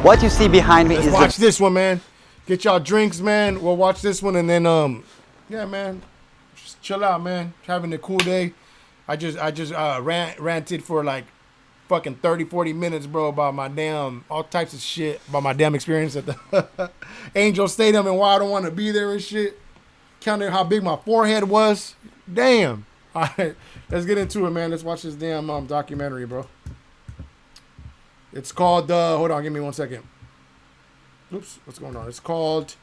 What you see behind me is watch this one, man. Get y'all drinks, man. We'll watch this one and then yeah, man. Just chill out, man. Having a cool day. I just ranted for like fucking 30-40 minutes, bro, about my damn all types of shit, about my damn experience at the Angel Stadium and why I don't want to be there and shit. Counting how big my forehead was. Damn. All right, let's get into it, man. Let's watch this damn documentary, bro. It's called, hold on, give me 1 second. Oops, what's going on? It's called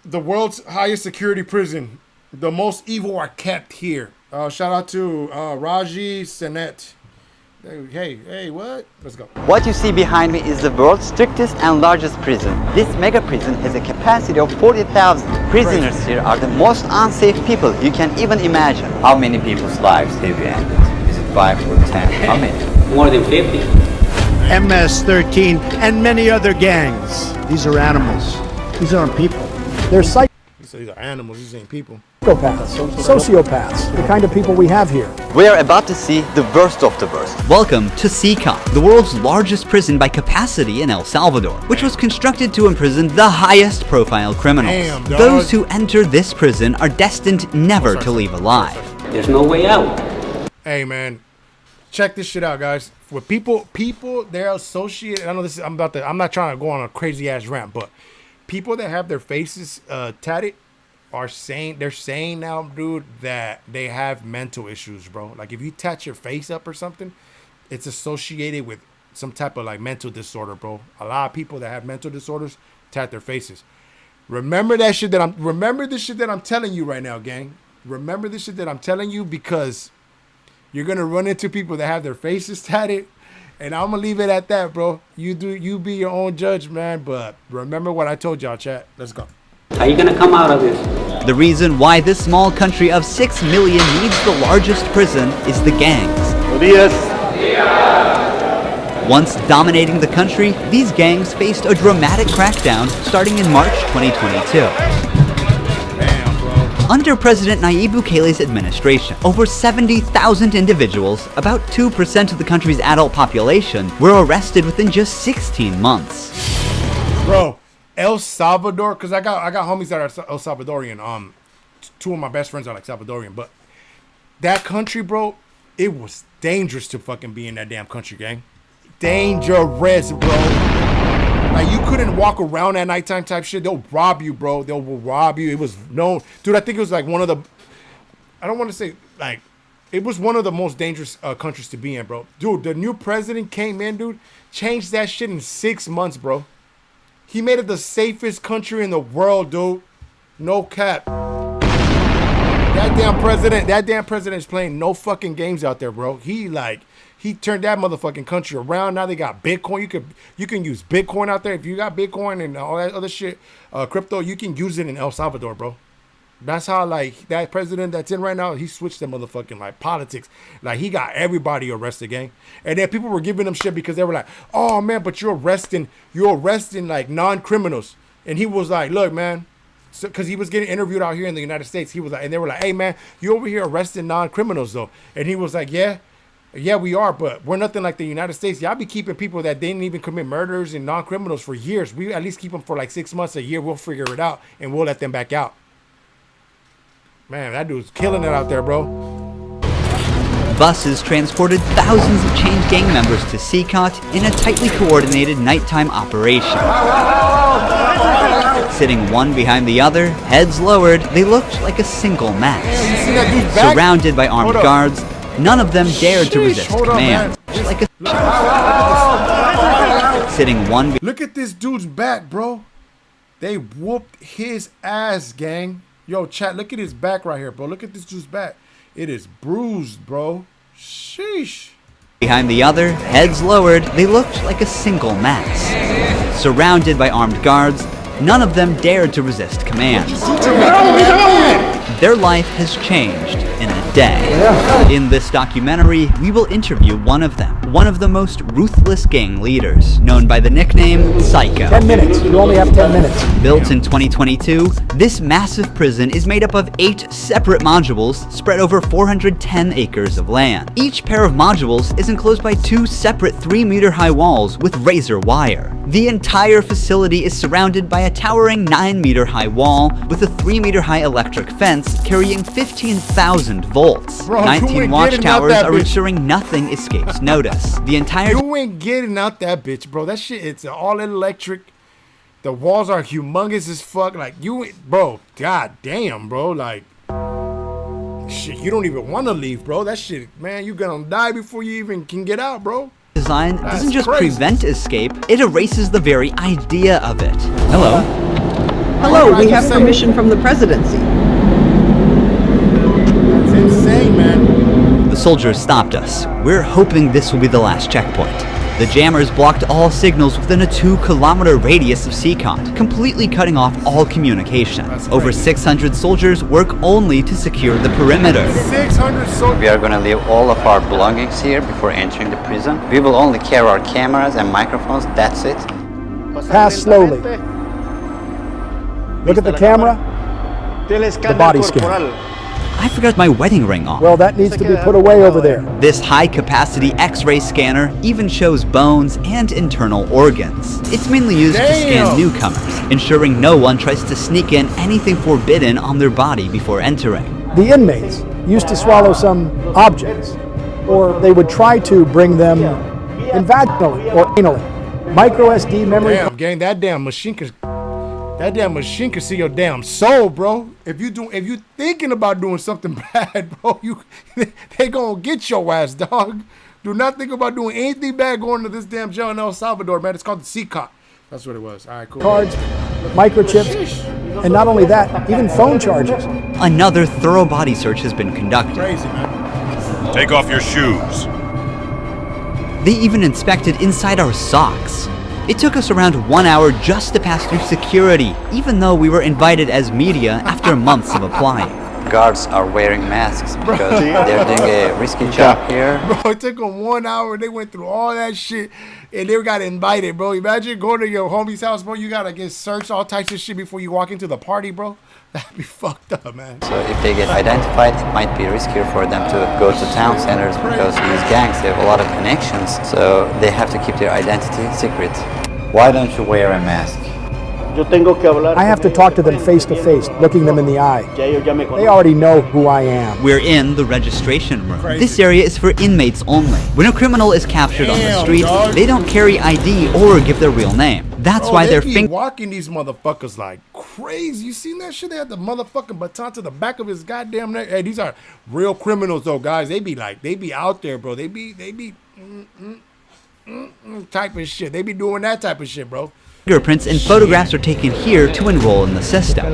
The World's Highest Security Prison. The Most Evil Are Kept Here. Shout out to Raji Senet. Hey, what? Let's go. What you see behind me is the world's strictest and largest prison. This mega prison has a capacity of 40,000. Prisoners here are the most unsafe people you can even imagine. How many people's lives have you ended? Is it 5 or 10? How many? More than 50. MS-13 and many other gangs. These are animals. These aren't people. They're psychopaths. These are animals, these ain't people. Sociopaths, the kind of people we have here. We are about to see the worst of the worst. Welcome to CECOT, the world's largest prison by capacity in El Salvador, which was constructed to imprison the highest profile criminals. Damn, dog. Those who enter this prison are destined never to leave alive. There's no way out. Hey, man, check this shit out, guys. With people, they're associated. I know this is, I'm not trying to go on a crazy ass rant, but people that have their faces tatted they're saying now, dude, that they have mental issues, bro. Like if you tat your face up or something, it's associated with some type of like mental disorder, bro. A lot of people that have mental disorders tat their faces. Remember this shit that I'm telling you right now, gang. Remember this shit that I'm telling you, because you're gonna run into people that have their faces tatted, and I'm gonna leave it at that, bro. You be your own judge, man. But remember what I told y'all, chat. Let's go. How you gonna come out of this? The reason why this small country of 6 million needs the largest prison is the gangs. Once dominating the country, these gangs faced a dramatic crackdown starting in March 2022. Under President Nayib Bukele's administration, over 70,000 individuals, about 2% of the country's adult population, were arrested within just 16 months. Bro, El Salvador, because I got homies that are El Salvadorian. Two of my best friends are like Salvadorian, but that country, bro, it was dangerous to fucking be in that damn country, gang. Dangerous, bro. Like, you couldn't walk around at nighttime type shit. They'll rob you, bro. They'll rob you. It was known. Dude, I think it was like one of the, I don't want to say, like, it was one of the most dangerous countries to be in, bro. Dude, the new president came in, dude, changed that shit in 6 months, bro. He made it the safest country in the world, dude. No cap. That damn president is playing no fucking games out there, bro. He turned that motherfucking country around. Now they got Bitcoin. You can use Bitcoin out there. If you got Bitcoin and all that other shit, crypto, you can use it in El Salvador, bro. That's how, like, that president that's in right now, he switched the motherfucking, like, politics. Like, he got everybody arrested, gang. And then people were giving him shit because they were like, oh, man, but you're arresting, like, non-criminals. And he was like, look, man, because he was getting interviewed out here in the United States. He was like, and they were like, hey, man, you over here arresting non-criminals, though. And he was like, yeah, we are, but we're nothing like the United States. Y'all be keeping people that didn't even commit murders and non-criminals for years. We at least keep them for, like, 6 months, a year. We'll figure it out, and we'll let them back out. Man, that dude's killing it out there, bro. Buses transported thousands of chained gang members to CECOT in a tightly coordinated nighttime operation. Sitting one behind the other, heads lowered, they looked like a single mass. Surrounded by armed guards, none of them dared to resist commands. Like sitting one. Look at this dude's back, bro. They whooped his ass, gang. Yo, chat, look at his back right here, bro. Look at this dude's back. It is bruised, bro. Sheesh. Behind the other, heads lowered, they looked like a single mass. Surrounded by armed guards, none of them dared to resist commands. Their life has changed in a day. In this documentary, we will interview one of them. one of the most ruthless gang leaders, known by the nickname Psycho. 10 minutes. You only have 10 minutes. Built in 2022, this massive prison is made up of 8 separate modules spread over 410 acres of land. Each pair of modules is enclosed by 2 separate 3-meter-high walls with razor wire. The entire facility is surrounded by a towering 9-meter-high wall with a 3-meter-high electric fence carrying 15,000 volts. Bro, 19 watchtowers are ensuring nothing escapes notice. The entire You ain't getting out that bitch, bro. That shit, it's all electric. The walls are humongous as fuck. Like, bro, god damn, bro. Like, shit, you don't even want to leave, bro. That shit, man, you gonna die before you even can get out, bro. design doesn't just crazy. prevent escape, it erases the very idea of it. Hello? Hello, we have permission from the presidency. It's insane, man. The soldiers stopped us. We're hoping this will be the last checkpoint. The jammers blocked all signals within a 2-kilometer radius of CECOT, completely cutting off all communication. Over 600 soldiers work only to secure the perimeter. 600 soldiers. We are gonna leave all of our belongings here before entering the prison. We will only carry our cameras and microphones, that's it. Pass slowly. Look at the camera. The body scan. I forgot my wedding ring on. Well, that needs to be put away over there. This high-capacity X-ray scanner even shows bones and internal organs. It's mainly used to scan newcomers, ensuring no one tries to sneak in anything forbidden on their body before entering. The inmates used to swallow some objects, or they would try to bring them in vaginally or anally. Micro SD memory. Damn, gang, that damn machine can see your damn soul, bro. If you thinking about doing something bad, bro, they gonna get your ass, dog. Do not think about doing anything bad going to this damn jail in El Salvador, man. It's called the CECOT. That's what it was. All right, cool. Cards, microchips, and not only that, even phone charges. Another thorough body search has been conducted. Crazy, man. Take off your shoes. They even inspected inside our socks. It took us around 1 hour just to pass through security, even though we were invited as media after months of applying. Guards are wearing masks because they're doing a risky job here. Bro, it took them 1 hour. They went through all that shit, and they got invited, bro. Imagine going to your homie's house, bro. You gotta get searched, all types of shit before you walk into the party, bro. That'd be fucked up, man. So if they get identified, it might be riskier for them to go to town centers because these gangs have a lot of connections, so they have to keep their identity secret. Why don't you wear a mask? I have to talk to them face to face, looking them in the eye. They already know who I am. We're in the registration room. This area is for inmates only. When a criminal is captured on the street, they don't carry ID or give their real name. That's why they they're be walking these motherfuckers like crazy. You seen that shit? They had the motherfucking baton to the back of his goddamn neck. Hey, these are real criminals though, guys. They be out there, bro. They be type of shit. They be doing that type of shit, bro. Fingerprints and photographs are taken here to enroll in the system.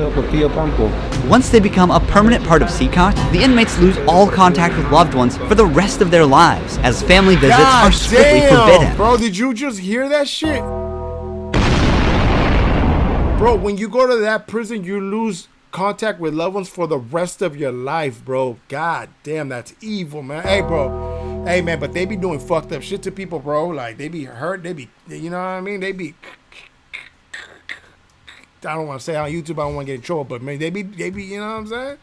Once they become a permanent part of CECOT, the inmates lose all contact with loved ones for the rest of their lives, as family visits are strictly forbidden. Bro, did you just hear that shit? Bro, when you go to that prison, you lose contact with loved ones for the rest of your life, bro. God damn, that's evil, man. Hey, bro. Hey, man, but they be doing fucked up shit to people, bro. Like, they be hurt. They be, you know what I mean? They be... I don't want to say on YouTube, I don't want to get in trouble, but man, they be, you know what I'm saying?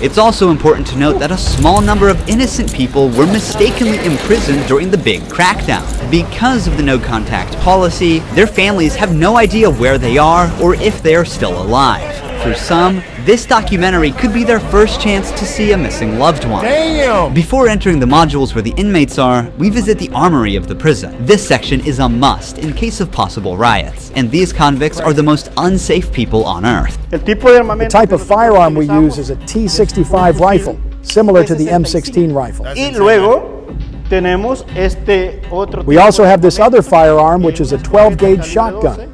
It's also important to note that a small number of innocent people were mistakenly imprisoned during the big crackdown. Because of the no-contact policy, their families have no idea where they are or if they are still alive. For some, this documentary could be their first chance to see a missing loved one. Damn! Before entering the modules where the inmates are, we visit the armory of the prison. This section is a must in case of possible riots, and these convicts are the most unsafe people on Earth. The type of firearm we use is a T65 rifle, similar to the M16 rifle. We also have this other firearm, which is a 12-gauge shotgun.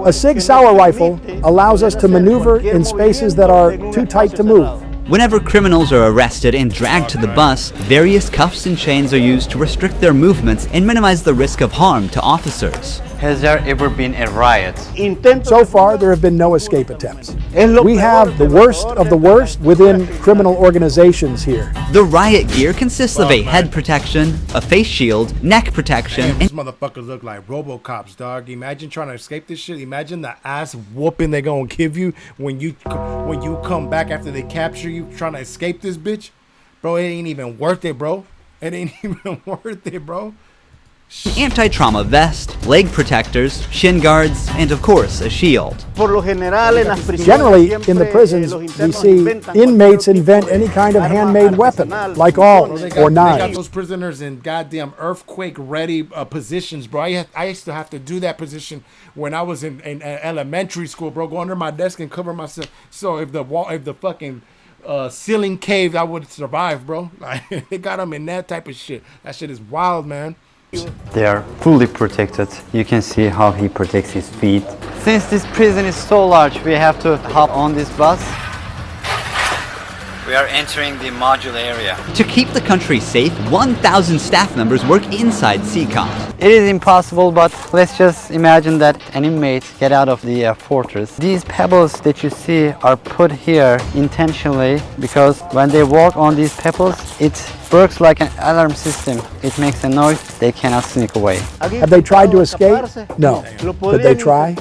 A Sig Sauer rifle allows us to maneuver in spaces that are too tight to move. Whenever criminals are arrested and dragged to the bus, various cuffs and chains are used to restrict their movements and minimize the risk of harm to officers. Has there ever been a riot? So far, there have been no escape attempts. We have the worst of the worst within criminal organizations here. The riot gear consists of a head protection, a face shield, neck protection, Damn, and these motherfuckers look like RoboCops, dog. Imagine trying to escape this shit. Imagine the ass whooping they gonna give you when you come back after they capture you trying to escape this bitch. Bro, it ain't even worth it, bro. It ain't even worth it, bro. anti-trauma vest, leg protectors, shin guards, and of course, a shield. Generally, in the prisons, we see inmates invent any kind of handmade weapon, like awls or They got knives. those prisoners in goddamn earthquake-ready positions, bro. I used to have to do that position when I was in elementary school, bro. Go under my desk and cover myself. So if the fucking ceiling caved, I would survive, bro. Like, they got them in that type of shit. That shit is wild, man. They are fully protected. You can see how he protects his feet. Since this prison is so large, we have to hop on this bus. We are entering the module area. To keep the country safe, 1,000 staff members work inside CECOT. It is impossible, but let's just imagine that an inmate get out of the fortress. These pebbles that you see are put here intentionally because when they walk on these pebbles, it works like an alarm system. It makes a noise, they cannot sneak away. Have they tried to escape? No. Could they try?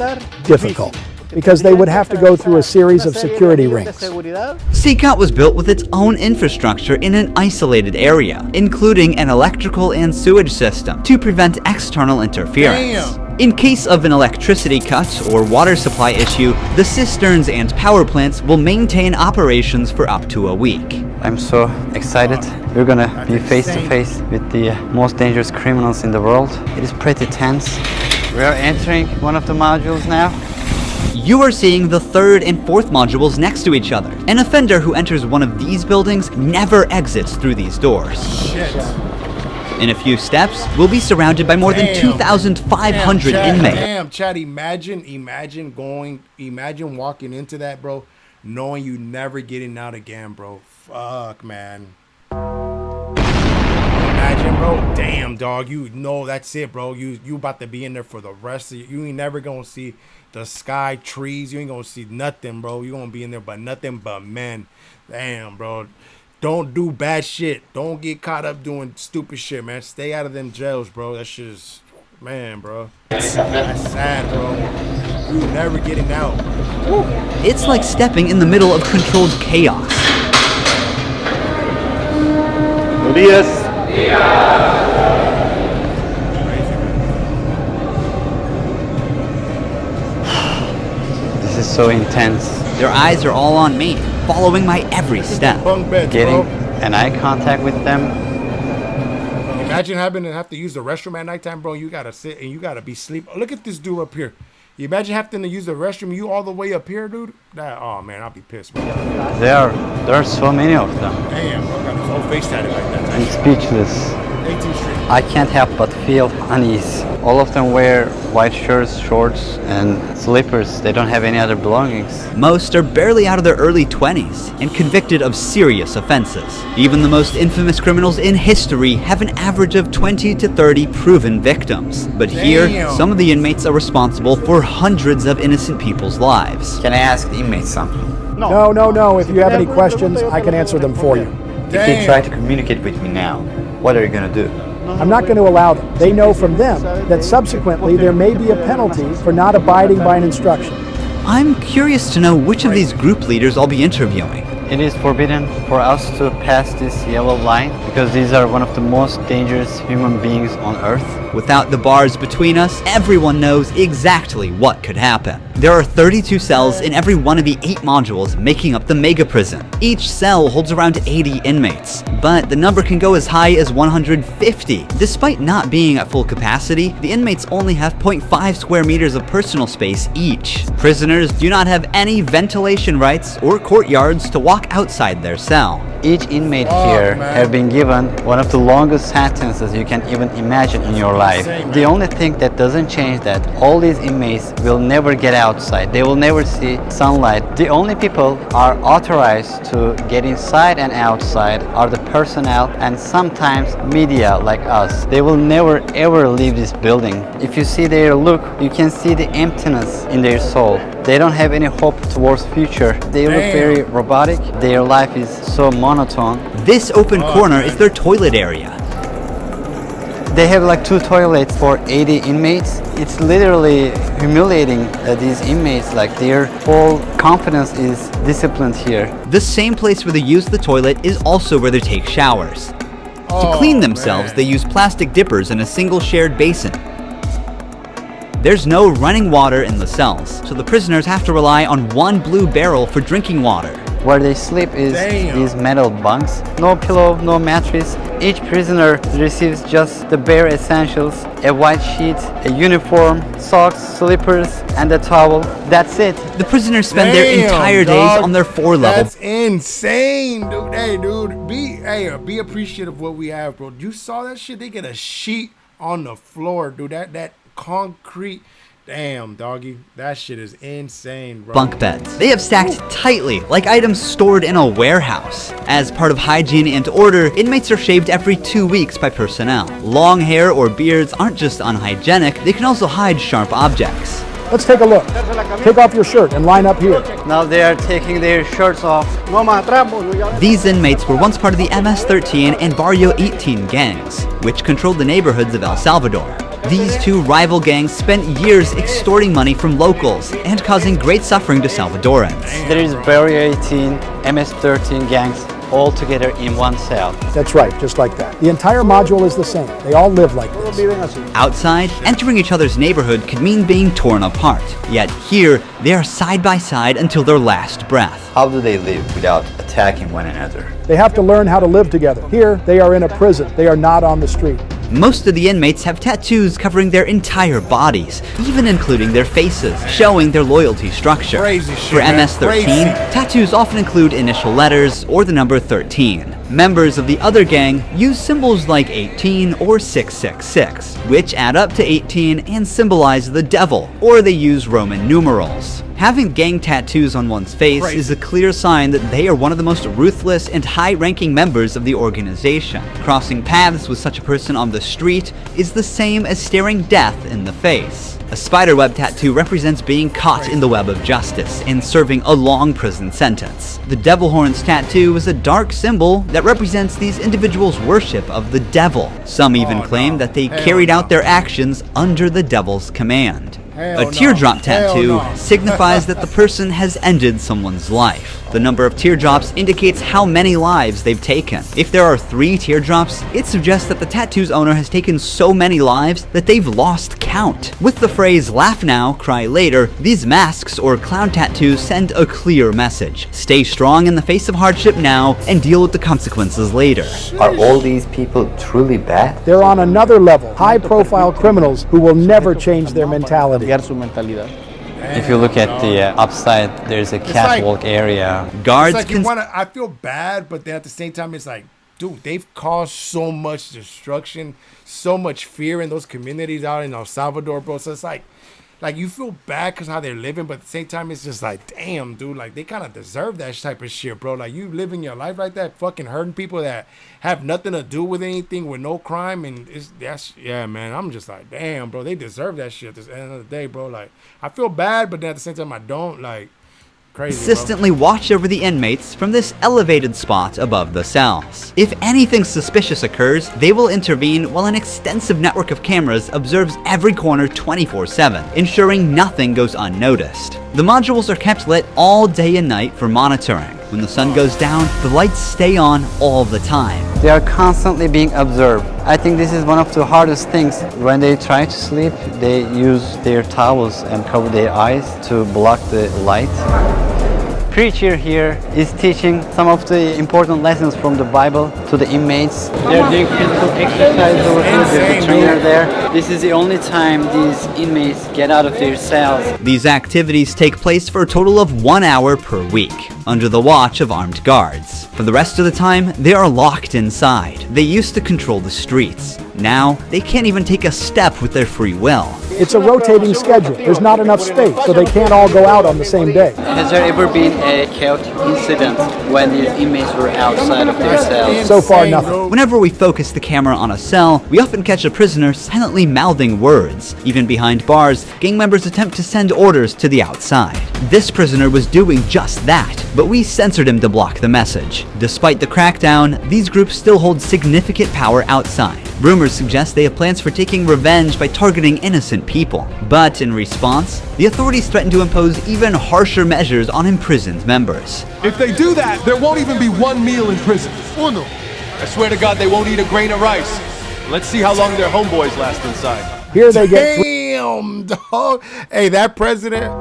Difficult, because they would have to go through a series of security rings. CECOT was built with its own infrastructure in an isolated area, including an electrical and sewage system to prevent external interference. In case of an electricity cut or water supply issue, the cisterns and power plants will maintain operations for up to a week. I'm so excited. We're gonna be face to face with the most dangerous criminals in the world. It is pretty tense. We are entering one of the modules now. You are seeing the third and fourth modules next to each other. An offender who enters one of these buildings never exits through these doors. Shit. In a few steps, we'll be surrounded by more than 2,500 inmates. Damn, Chad, imagine walking into that, bro, knowing you never getting out again, bro. Fuck, man. Imagine, bro. Damn, dog. You know that's it, bro. You about to be in there for the rest of you ain't never gonna see the sky, trees. You ain't gonna see nothing, bro. You gonna be in there but nothing but men. Damn, bro. Don't do bad shit. Don't get caught up doing stupid shit, man. Stay out of them jails, bro. That shit is, man, bro. That's sad, bro. You never getting out. Woo. It's like stepping in the middle of controlled chaos. This is so intense. Their eyes are all on me, following my every step. Bunk beds, Getting bro. an eye contact with them. Imagine having to have to use the restroom at nighttime, bro. You gotta sit and you gotta be sleep. Look at this dude up here. You imagine having to use the restroom, you all the way up here, dude. Oh man, I'll be pissed, bro. There are so many of them. Damn, bro, got his whole face tatted like that. I'm speechless. 18th Street. I can't help but feel unease. All of them wear white shirts, shorts, and slippers. They don't have any other belongings. Most are barely out of their early 20s and convicted of serious offenses. Even the most infamous criminals in history have an average of 20 to 30 proven victims. But here, Damn. some of the inmates are responsible for hundreds of innocent people's lives. Can I ask the inmates something? No. If you have any questions, I can answer them for you. If they try to communicate with me now, what are you gonna do? I'm not going to allow them. They know from them that subsequently there may be a penalty for not abiding by an instruction. I'm curious to know which of these group leaders I'll be interviewing. It is forbidden for us to pass this yellow line because these are one of the most dangerous human beings on earth. Without the bars between us, everyone knows exactly what could happen. There are 32 cells in every one of the 8 modules making up the mega prison. Each cell holds around 80 inmates, but the number can go as high as 150. Despite not being at full capacity, the inmates only have 0.5 square meters of personal space each. Prisoners do not have any ventilation rights or courtyards to walk outside their cell. Each inmate Oh, here man. have been given one of the longest sentences you can even imagine in your life. Insane, The man. only thing that doesn't change that all these inmates will never get out outside. They will never see sunlight. The only people are authorized to get inside and outside are the personnel and sometimes media like us. They will never ever leave this building. If you see their look, you can see the emptiness in their soul. They don't have any hope towards future. They look very robotic. Their life is so monotone. This open corner is their toilet area. They have like 2 toilets for 80 inmates. It's literally humiliating these inmates. Like their whole confidence is disciplined here. The same place where they use the toilet is also where they take showers. To clean themselves, they use plastic dippers in a single shared basin. There's no running water in the cells, so the prisoners have to rely on one blue barrel for drinking water. Where they sleep is these metal bunks. No pillow, no mattress. Each prisoner receives just the bare essentials: a white sheet, a uniform, socks, slippers, and a towel. That's it. The prisoners spend their entire days on their floor level. That's insane, dude. Hey, dude, be appreciative of what we have, bro. You saw that shit? They get a sheet on the floor, dude. That concrete. Damn, doggy. That shit is insane, bro. Bunk beds. They have stacked tightly, like items stored in a warehouse. As part of hygiene and order, inmates are shaved every 2 weeks by personnel. Long hair or beards aren't just unhygienic, they can also hide sharp objects. Let's take a look. Take off your shirt and line up here. Now they are taking their shirts off. These inmates were once part of the MS-13 and Barrio 18 gangs, which controlled the neighborhoods of El Salvador. These two rival gangs spent years extorting money from locals and causing great suffering to Salvadorans. There is Barrio 18, MS-13 gangs all together in one cell. That's right, just like that. The entire module is the same. They all live like this. Outside, entering each other's neighborhood could mean being torn apart. Yet here, they are side by side until their last breath. How do they live without attacking one another? They have to learn how to live together. Here, they are in a prison. They are not on the street. Most of the inmates have tattoos covering their entire bodies, even including their faces, showing their loyalty structure. Crazy shit, For MS-13, crazy. tattoos often include initial letters or the number 13. Members of the other gang use symbols like 18 or 666, which add up to 18 and symbolize the devil, or they use Roman numerals. Having gang tattoos on one's face is a clear sign that they are one of the most ruthless and high-ranking members of the organization. Crossing paths with such a person on the street is the same as staring death in the face. A spiderweb tattoo represents being caught in the web of justice and serving a long prison sentence. The devil horns tattoo is a dark symbol that represents these individuals' worship of the devil. Some even claim that they carried out their actions under the devil's command. A teardrop tattoo signifies that the person has ended someone's life. The number of teardrops indicates how many lives they've taken. If there are 3 teardrops, it suggests that the tattoo's owner has taken so many lives that they've lost count. With the phrase "laugh now, cry later," these masks or clown tattoos send a clear message. Stay strong in the face of hardship now and deal with the consequences later. Are all these people truly bad? They're on another level, high-profile criminals who will never change their mentality. If you look at the upside, there's a catwalk area. Guards It's like can I feel bad, but then at the same time, it's like, dude, they've caused so much destruction, so much fear in those communities out in El Salvador, bro. So it's like you feel bad because how they're living, but at the same time, it's just like, damn, dude, like they kind of deserve that type of shit, bro. Like you living your life like that, fucking hurting people that have nothing to do with anything, with no crime, and yeah, man. I'm just like, damn, bro, they deserve that shit. At the end of the day, bro, like I feel bad, but then at the same time, I don't. Like, crazy, consistently watch over the inmates from this elevated spot above the cells. If anything suspicious occurs, they will intervene while an extensive network of cameras observes every corner 24/7, ensuring nothing goes unnoticed. The modules are kept lit all day and night for monitoring. When the sun goes down, the lights stay on all the time. They are constantly being observed. I think this is one of the hardest things. When they try to sleep, they use their towels and cover their eyes to block the light. Preacher here is teaching some of the important lessons from the Bible to the inmates. They're doing physical exercise over here. There's a trainer there. This is the only time these inmates get out of their cells. These activities take place for a total of 1 hour per week, under the watch of armed guards. For the rest of the time, they are locked inside. They used to control the streets. Now, they can't even take a step with their free will. It's a rotating schedule. There's not enough space, so they can't all go out on the same day. Has there ever been a chaotic incident when these inmates were outside of their cells? So far, nothing. Whenever we focus the camera on a cell, we often catch a prisoner silently mouthing words. Even behind bars, gang members attempt to send orders to the outside. This prisoner was doing just that, but we censored him to block the message. Despite the crackdown, these groups still hold significant power outside. Rumors suggest they have plans for taking revenge by targeting innocent people. But in response, the authorities threaten to impose even harsher measures on imprisoned members. If they do that, there won't even be one meal in prison. I swear to God, they won't eat a grain of rice. Let's see how long their homeboys last inside. Here they get Damn, dog. Hey, that president,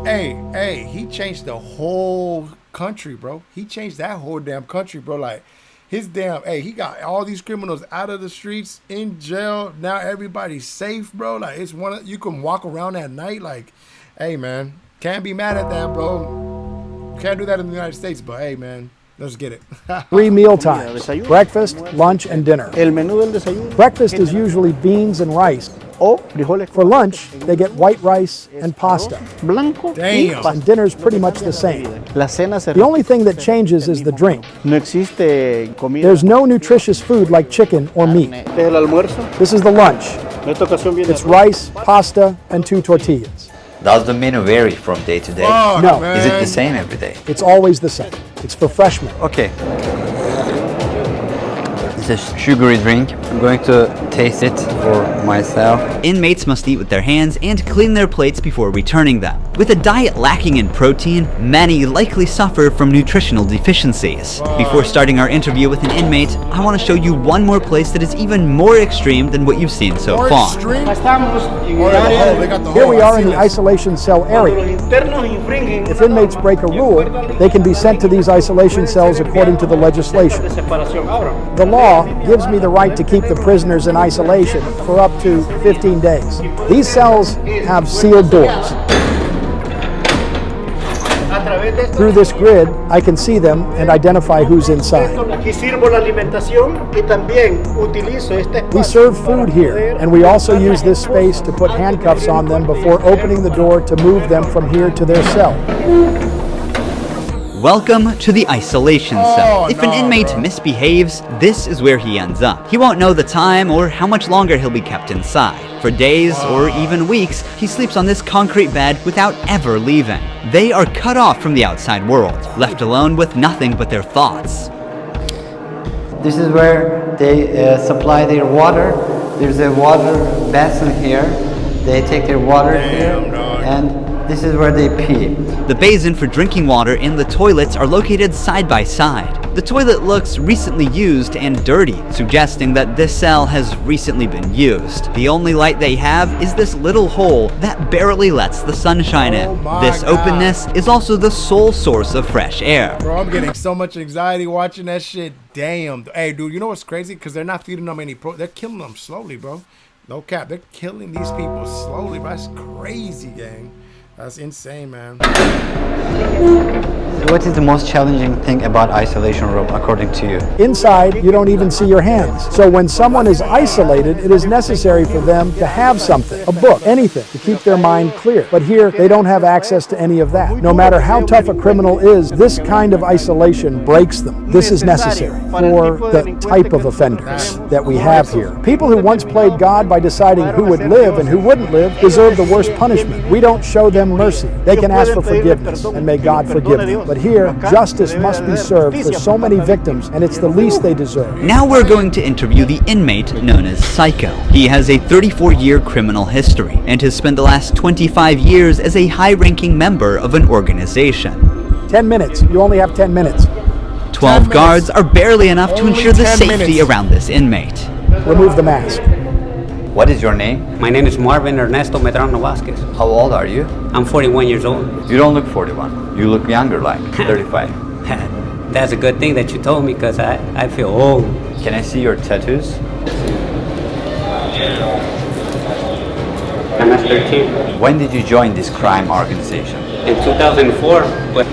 hey, he changed the whole country, bro. He changed that whole damn country, bro. Like, his damn, he got all these criminals out of the streets, in jail. Now everybody's safe, bro. Like, it's you can walk around at night. Like, hey, man, can't be mad at that, bro. Can't do that in the United States, but hey, man, let's get it. 3 meal times: breakfast, lunch, and dinner. Breakfast is usually beans and rice. For lunch, they get white rice and pasta. Damn. And dinner's pretty much the same. The only thing that changes is the drink. There's no nutritious food like chicken or meat. This is the lunch. It's rice, pasta, and 2 tortillas. Does the menu vary from day to day? Fuck, No. man. Is it the same every day? It's always the same. It's for freshmen. Okay. It's a sugary drink. I'm going to taste it for myself. Inmates must eat with their hands and clean their plates before returning them. With a diet lacking in protein, many likely suffer from nutritional deficiencies. Before starting our interview with an inmate, I want to show you one more place that is even more extreme than what you've seen so far. Extreme? They got the Here we whole- are in the isolation cell area. If inmates break a rule, they can be sent to these isolation cells according to the legislation. The law gives me the right to keep the prisoners in isolation for up to 15 days. These cells have sealed doors. Through this grid, I can see them and identify who's inside. We serve food here, and we also use this space to put handcuffs on them before opening the door to move them from here to their cell. Welcome to the isolation cell. If an inmate bro. misbehaves, this is where he ends up. He won't know the time or how much longer he'll be kept inside. For days or even weeks, he sleeps on this concrete bed without ever leaving. They are cut off from the outside world, left alone with nothing but their thoughts. This is where they supply their water. There's a water basin here. They take their water here, and this is where they pee. The basin for drinking water and the toilets are located side by side. The toilet looks recently used and dirty, suggesting that this cell has recently been used. The only light they have is this little hole that barely lets the sunshine in. This openness is also the sole source of fresh air. Bro, I'm getting so much anxiety watching that shit. Damn. Hey, dude, you know what's crazy? Because they're not feeding them any they're killing them slowly, bro. No cap. They're killing these people slowly, bro. That's crazy, gang. That's insane, man. What is the most challenging thing about isolation room, according to you? Inside, you don't even see your hands. So when someone is isolated, it is necessary for them to have something, a book, anything, to keep their mind clear. But here, they don't have access to any of that. No matter how tough a criminal is, this kind of isolation breaks them. This is necessary for the type of offenders that we have here. People who once played God by deciding who would live and who wouldn't live deserve the worst punishment. We don't show them mercy. They can ask for forgiveness, and may God forgive them. But here, justice must be served for so many victims, and it's the least they deserve. Now we're going to interview the inmate known as Psycho. He has a 34-year criminal history and has spent the last 25 years as a high-ranking member of an organization. 10 minutes. You only have 10 minutes. 12 guards are barely enough to Only ensure the 10 safety minutes. around this inmate. Remove the mask. What is your name? My name is Marvin Ernesto Medrano Vasquez. How old are you? I'm 41 years old. You don't look 41. You look younger, like 35. That's a good thing that you told me, because I feel old. Can I see your tattoos? I'm at 13. When did you join this crime organization? In 2004,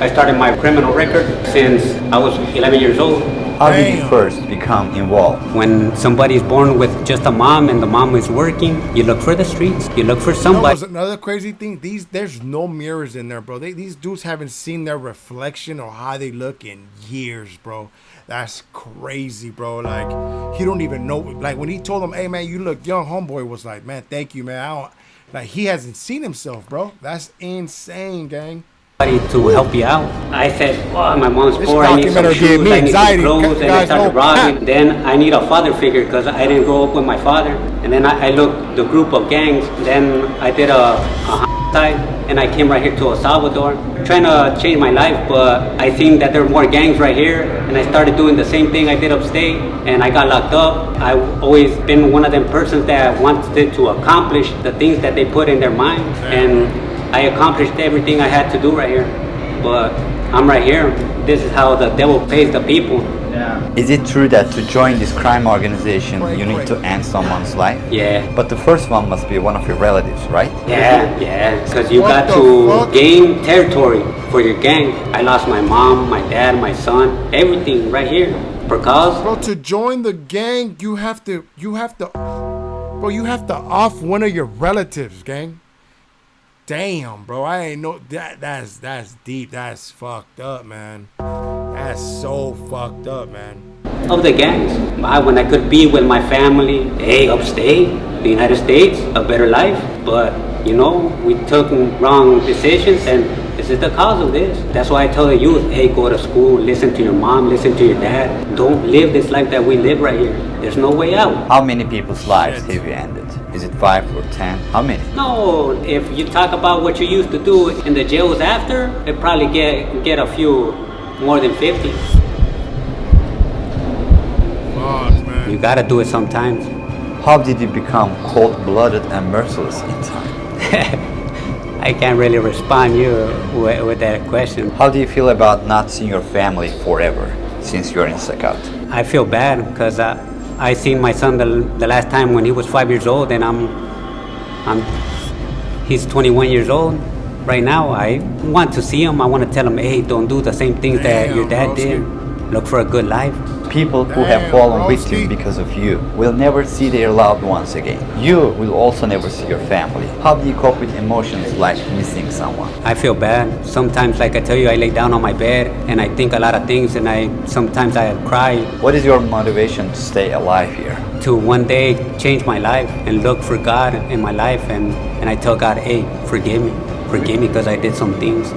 I started my criminal record since I was 11 years old. How did you Damn. first become involved? When somebody's born with just a mom and the mom is working, you look for the streets. You look for That somebody. was another crazy thing. There's no mirrors in there, bro. These dudes haven't seen their reflection or how they look in years, bro. That's crazy, bro. Like, he don't even know. Like, when he told him, hey, man, you look young, homeboy was like, man, thank you, man. Like, he hasn't seen himself, bro. That's insane, gang. To help you out. I said, oh, my mom's This poor, I need some documentary shoes, gave me I need some anxiety. clothes, and I Guys, started no robbing. cap. Then I need a father figure because I didn't grow up with my father. And then I looked the group of gangs. Then I did a side, and I came right here to El Salvador, trying to change my life, but I seen that there were more gangs right here, and I started doing the same thing I did upstate, and I got locked up. I've always been one of them persons that wanted to accomplish the things that they put in their mind, and I accomplished everything I had to do right here. But I'm right here. This is how the devil pays the people. Is it true that to join this crime organization, you need to end someone's life? Yeah. But the first one must be one of your relatives, right? Yeah, because you What got the to fuck? gain territory for your gang. I lost my mom, my dad, my son, everything right here. For cause. Bro, to join the gang, you have to off one of your relatives, gang. Damn, bro, I ain't know that's deep. That's fucked up, man. That's so fucked up, man. Of the gangs. When I could be with my family, hey, upstate, the United States, a better life. But, you know, we took wrong decisions, and this is the cause of this. That's why I tell the youth, hey, go to school, listen to your mom, listen to your dad. Don't live this life that we live right here. There's no way out. How many people's lives have you ended? Is it 5 or 10? How many? No, if you talk about what you used to do in the jails after, it probably get a few more than 50. Fuck, man. You gotta do it sometimes. How did you become cold-blooded and merciless in time? I can't really respond you with that question. How do you feel about not seeing your family forever since you're in CECOT? I feel bad because I seen my son the last time when he was 5 years old, and he's 21 years old right now. I want to see him. I want to tell him, hey, don't do the same things that your dad did. Look for a good life. People who have fallen victim because of you will never see their loved ones again. You will also never see your family. How do you cope with emotions like missing someone? I feel bad. Sometimes, like I tell you, I lay down on my bed and I think a lot of things, and sometimes I cry. What is your motivation to stay alive here? To one day change my life and look for God in my life, and I tell God, hey, forgive me because I did some things.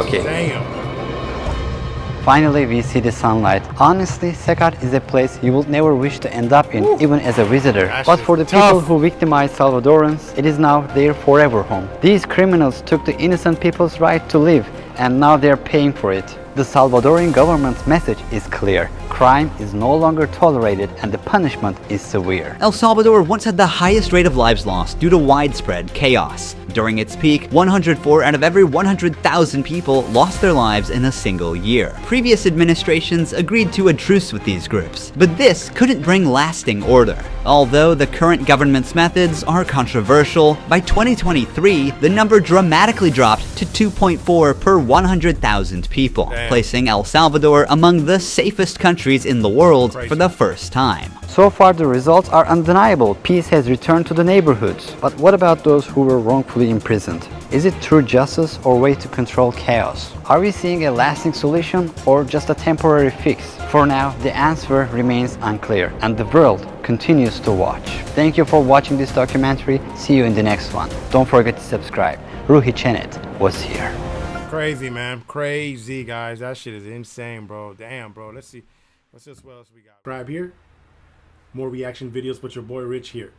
Okay. Damn. Finally, we see the sunlight. Honestly, CECOT is a place you would never wish to end up in, even as a visitor. But for the people who victimized Salvadorans, it is now their forever home. These criminals took the innocent people's right to live, and now they're paying for it. The Salvadorian government's message is clear. Crime is no longer tolerated and the punishment is severe. El Salvador once had the highest rate of lives lost due to widespread chaos. During its peak, 104 out of every 100,000 people lost their lives in a single year. Previous administrations agreed to a truce with these groups, but this couldn't bring lasting order. Although the current government's methods are controversial, by 2023, the number dramatically dropped to 2.4 per 100,000 people, placing El Salvador among the safest countries in the world for the first time. So far, the results are undeniable. Peace has returned to the neighborhoods. But what about those who were wrongfully imprisoned? Is it true justice or way to control chaos? Are we seeing a lasting solution or just a temporary fix? For now, the answer remains unclear and the world continues to watch. Thank you for watching this documentary. See you in the next one. Don't forget to subscribe. Ruhi Chenet was here. Crazy, man. Crazy, guys. That shit is insane, bro. Damn, bro. Let's see. What else we got? Subscribe here. More reaction videos with your boy Rich here.